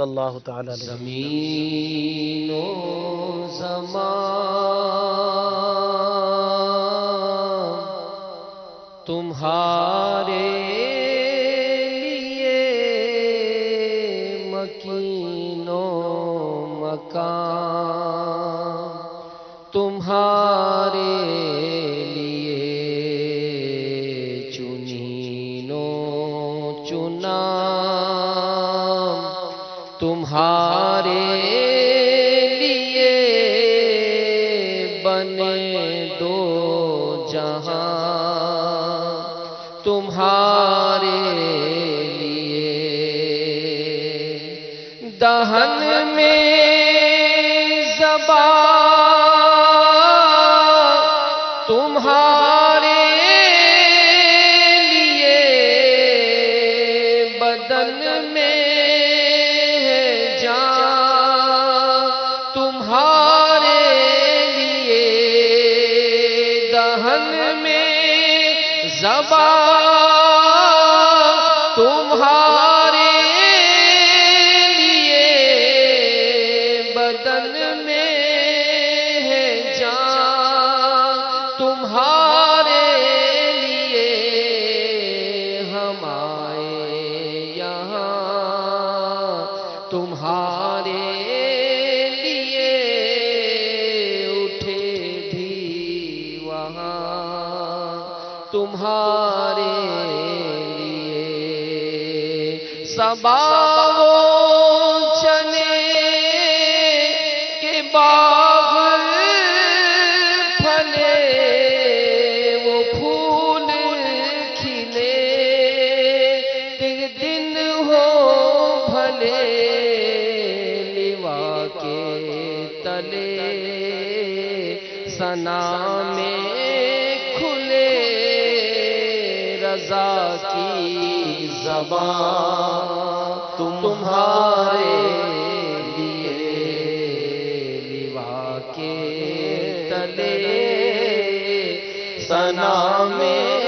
اللہ تعالی علیہ زمین و زمان تمہارے لیے مکین و مکان تمہارے لیے چنین و چنا تمہارے لیے بنے دو جہاں تمہارے لیے دہن میں زبان تمہارے لیے بدن میں تمہارے لیے دہن میں زبان تمہارے لیے بدن میں ہے جان تمہارے لیے ہم آئے یہاں تمہارے تمہارے لیے صبا و چنے کے باغ پھلے وہ پھول کھلے دن ہو بھلے لیوا کے تلے ثنا میں رضا کی زبان تمہارے لیے لیوا کے تلے ثنا میں